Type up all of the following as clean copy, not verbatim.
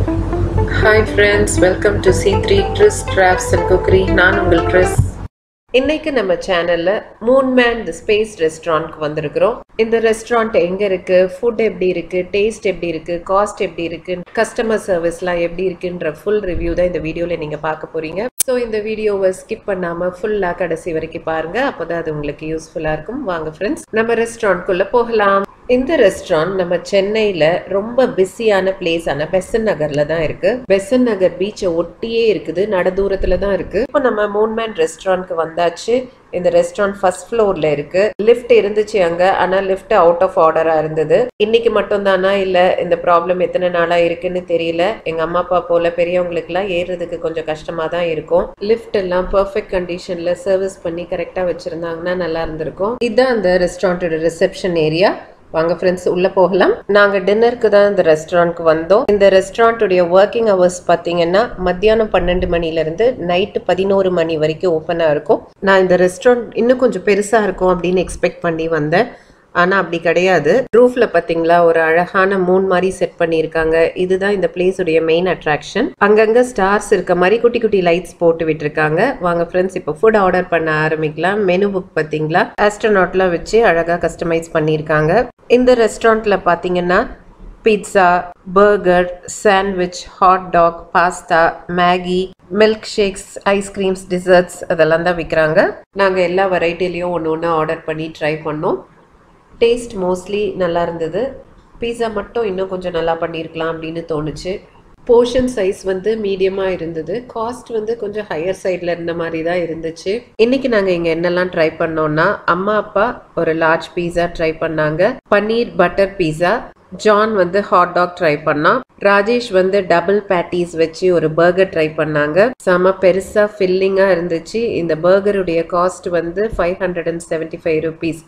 Hi friends, welcome to C3 Tris Crafts and Cookery. நான் உங்கள் Tris. இன்னைக்கு நம்ம சேனல்ல மூன்மேன் தி ஸ்பேஸ் ரெஸ்டாரண்ட்க்கு வந்திருக்கிறோம். இந்த ரெஸ்டாரண்ட் எங்க இருக்கு, ஃபுட் எப்படி இருக்கு, டேஸ்ட் எப்படி இருக்கு, காஸ்ட் எப்படி இருக்கு, கஸ்டமர் சர்வீஸ்லாம் எப்படி இருக்குன்ற ஃபுல் ரிவ்யூ தான் இந்த வீடியோல நீங்க பார்க்க போறீங்க. ஸோ இந்த வீடியோவை ஸ்கிப் பண்ணாம ஃபுல்லா கடைசி வரைக்கும் பாருங்க, அப்போதான் அது உங்களுக்கு யூஸ்ஃபுல்லா இருக்கும். வாங்க ஃப்ரெண்ட்ஸ், நம்ம ரெஸ்டாரண்ட்குள்ள போகலாம். இந்த ரெஸ்டாரண்ட் நம்ம சென்னையில ரொம்ப பிஸியான பிளேஸான பெசன் நகர்ல தான் இருக்கு. பெசன் நகர் பீச்சை ஒட்டியே இருக்குது, நட தூரத்துல தான் இருக்கு. இப்போ நம்ம மூன்மேன் ரெஸ்டாரண்ட்க்கு வந்தாச்சு. இந்த ரெஸ்டாரண்ட் ஃபர்ஸ்ட் ஃப்ளோர்ல இருக்கு. லிஃப்ட் இருந்துச்சு அங்க, ஆனா லிஃப்ட் அவுட் ஆஃப் ஆர்டரா இருந்தது. இன்னைக்கு மட்டும் தானா இல்ல இந்த ப்ராப்ளம் எத்தனை நாளா இருக்குன்னு தெரியல. எங்க அம்மா அப்பா போல பெரியவங்களுக்கு எல்லாம் ஏறுறதுக்கு கொஞ்சம் கஷ்டமா தான் இருக்கும். லிஃப்ட் எல்லாம் பெர்ஃபெக்ட் கண்டிஷன்ல சர்வீஸ் பண்ணி கரெக்டா வச்சிருந்தாங்கன்னா நல்லா இருந்திருக்கும். இதுதான் அந்த ரெஸ்டாரண்டோட ரிசப்ஷன் ஏரியா. வாங்க ஃப்ரெண்ட்ஸ் உள்ள போகலாம். நாங்க டின்னருக்கு தான் இந்த ரெஸ்டாரண்ட்க்கு வந்தோம். இந்த ரெஸ்டாரண்ட்டுடைய ஒர்க்கிங் ஹவர்ஸ் பாத்தீங்கன்னா மத்தியானம் 12 மணில இருந்து நைட்டு 11 மணி வரைக்கும் ஓப்பனா இருக்கும். நான் இந்த ரெஸ்டாரண்ட் இன்னும் கொஞ்சம் பெருசா இருக்கும் அப்படின்னு எக்ஸ்பெக்ட் பண்ணி வந்தேன். ஆனா அப்படி கிடையாது. ரூஃப்ல பாத்தீங்களா ஒரு அழகான மூன் மாதிரி செட் பண்ணிருக்காங்க. இதுதான் இந்த பிளேஸ் உடைய மெயின் அட்ராக்ஷன். அங்கங்க ஸ்டார்ஸ் இருக்க மாதிரி குட்டி குட்டி லைட்ஸ் போட்டு விட்டுருக்காங்க. வாங்க ஃப்ரெண்ட்ஸ் இப்போ ஃபுட் ஆர்டர் பண்ண ஆரம்பிக்கலாம். மெனு புக் பாத்தீங்களா ஆஸ்ட்ரோநாட்லாம் வச்சு அழகா கஸ்டமைஸ் பண்ணிருக்காங்க. இந்த ரெஸ்டாரண்ட்ல பாத்தீங்கன்னா pizza, burger, sandwich, hot dog, pasta, Maggi, milk shakes, ice creams, desserts அதெல்லாம் தான் விற்கிறாங்க. நாங்கள் எல்லா வெரைட்டிலையும் ஒன்று ஒன்று ஆர்டர் பண்ணி ட்ரை பண்ணோம். டேஸ்ட் மோஸ்ட்லி நல்லா இருந்தது. பீஸா மட்டும் இன்னும் கொஞ்சம் நல்லா பண்ணியிருக்கலாம் அப்படின்னு தோணுச்சு. போர்ஷன் சைஸ் வந்து மீடியமாக இருந்தது. காஸ்ட் வந்து கொஞ்சம் ஹையர் சைடில் இருந்த மாதிரி தான் இருந்துச்சு. இன்னைக்கு நாங்கள் இங்கே என்னெல்லாம் ட்ரை பண்ணோம்னா, அம்மா அப்பா ஒரு லார்ஜ் பீஸா ட்ரை பண்ணாங்க, பன்னீர் பட்டர் பீஸா, ஜான் வந்து ஹாட் டாக் ட்ரை பண்ணா, ராஜேஷ் வந்து டபுள் பேட்டிஸ் வச்சு ஒரு பர்கர் ட்ரை பண்ணாங்க. செம பெருசா ஃபில்லிங்கா இருந்துச்சு. இந்த பர்கருடைய காஸ்ட் வந்து 575 ருபீஸ்,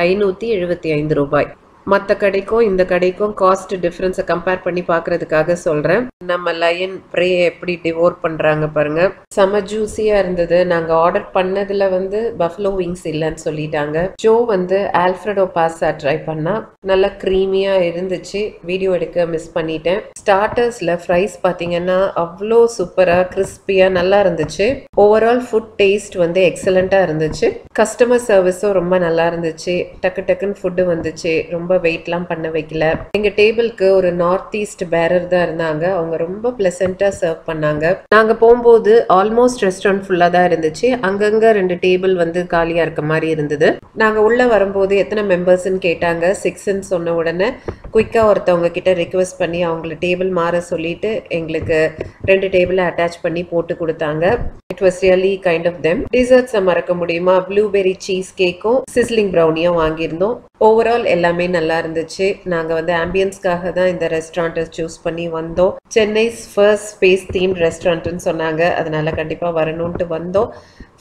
575 ரூபாய். மற்ற கடைக்கும் இந்த கடைக்கும் காஸ்ட் டிஃப்ரென்ஸை கம்பேர் பண்ணி பார்க்கறதுக்காக சொல்கிறேன். நம்ம லயன் ப்ரே எப்படி டிவோர் பண்ணுறாங்க பாருங்க. செம ஜூஸியாக இருந்தது. நாங்கள் ஆர்டர் பண்ணதில் வந்து பஃப்லோ விங்ஸ் இல்லைன்னு சொல்லிட்டாங்க. ஜோ வந்து ஆல்ஃப்ரெடோ பாஸ்தா ட்ரை பண்ணா, நல்லா க்ரீமியாக இருந்துச்சு. வீடியோ எடுக்க மிஸ் பண்ணிட்டேன். ஸ்டார்டர்ஸில் ஃப்ரைஸ் பார்த்தீங்கன்னா அவ்வளோ சூப்பராக கிறிஸ்பியாக நல்லா இருந்துச்சு. ஓவரால் ஃபுட் டேஸ்ட் வந்து எக்ஸலண்ட்டாக இருந்துச்சு. கஸ்டமர் சர்வீஸும் ரொம்ப நல்லா இருந்துச்சு. டக்கு டக்குன்னு ஃபுட்டு வந்துச்சு. ரொம்ப வெயிட்லாம் பண்ண வைக்கல. எங்க டேபிளுக்கு ஒரு நார்த் ஈஸ்ட் பேரர் தான் இருந்தாங்க. அவங்க ரொம்ப பிளசண்டா சர்வ் பண்ணாங்க. நாங்க போகும்போது ஆல்மோஸ்ட் ரெஸ்டாரண்ட் ஃபுல்லா தான் இருந்துச்சு. அங்கங்க 2 டேபிள் வந்து காலியா இருக்க மாதிரி இருந்தது. நாங்க உள்ள வரும்போது எத்தனை மெம்பர்ஸ்ன்னு கேட்டாங்க. 6ன்னு சொன்ன உடனே குயிக்கா ஒருத்தவங்க கிட்ட ரிக்வெஸ்ட் பண்ணி அவங்கள டேபிள் மாற சொல்லிட்டு எங்களுக்கு 2 டேபிளை அட்டாச் பண்ணி போட்டு கொடுத்தாங்க. It was really kind of them. டிசர்ட்ஸை மறக்க முடியுமா, ப்ளூபெர்ரி சீஸ் கேக்கும் சிஸ்லிங் ப்ரௌனியும் வாங்கியிருந்தோம். ஓவரால் எல்லாமே நல்லா இருந்துச்சு. நாங்கள் வந்து ஆம்பியன்ஸ்க்காக தான் இந்த ரெஸ்டாரண்ட்டை சூஸ் பண்ணி வந்தோம். சென்னைஸ் ஃபர்ஸ்ட் ஸ்பேஸ் தீம்ட் ரெஸ்டாரண்ட்னு சொன்னாங்க, அதனால கண்டிப்பாக வரணும்ட்டு வந்தோம்.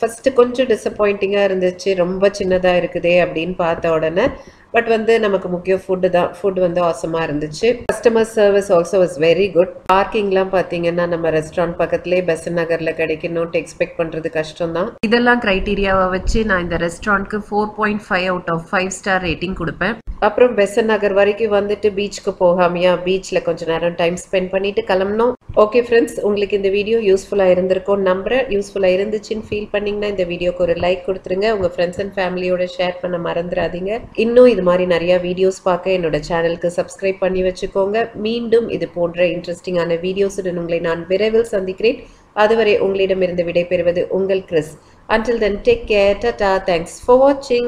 ஃபர்ஸ்ட் கொஞ்சம் டிசப்பாயிண்டிங்காக இருந்துச்சு, ரொம்ப சின்னதாக இருக்குதே அப்படின்னு பார்த்த உடனே. பட் வந்து நமக்கு முக்கியம் ஃபுட்டு தான். ஃபுட் வந்து ஆசமாக இருந்துச்சு. Customer service also was very good. பார்க்கிங்லாம் பார்த்தீங்கன்னா நம்ம ரெஸ்டாரண்ட் பக்கத்துலேயே பெசன் நகரில் கிடைக்கணும்ட்டு எக்ஸ்பெக்ட் பண்ணுறது கஷ்டம் தான். இதெல்லாம் க்ரைட்டீரியாவை வச்சு நான் இந்த ரெஸ்டாரண்ட்க்கு 4.5 அவுட் ஆஃப் 5 ஸ்டார் ரேட்டிங் கொடுப்பேன். அப்புறம் பெசன் நகர் வரைக்கும் வந்துட்டு பீச்சுக்கு போகாமையா பீச்சில் கொஞ்சம் நேரம் டைம் ஸ்பெண்ட் பண்ணிட்டு கிளம்பணும். ஓகே ஃப்ரெண்ட்ஸ், உங்களுக்கு இந்த வீடியோ யூஸ்ஃபுல்லாக இருந்திருக்கும் நம்புறேன். யூஸ்ஃபுல்லாக இருந்துச்சுன்னு ஃபீல் பண்ணிங்கன்னா இந்த வீடியோக்கு ஒரு லைக் கொடுத்துருங்க. உங்கள் ஃப்ரெண்ட்ஸ் அண்ட் ஃபேமிலியோட ஷேர் பண்ண மறந்துடாதீங்க. இன்னும் இது மாதிரி நிறைய வீடியோஸ் பார்க்க என்னோட சேனலுக்கு சப்ஸ்கிரைப் பண்ணி வச்சுக்கோங்க. மீண்டும் இது போன்ற இன்ட்ரெஸ்டிங்கான வீடியோஸுடன் உங்களை நான் விரைவில் சந்திக்கிறேன். அதுவரை உங்களிடமிருந்து விடைபெறுவது உங்கள் Chris. Until then, take care. Tata. Thanks for watching.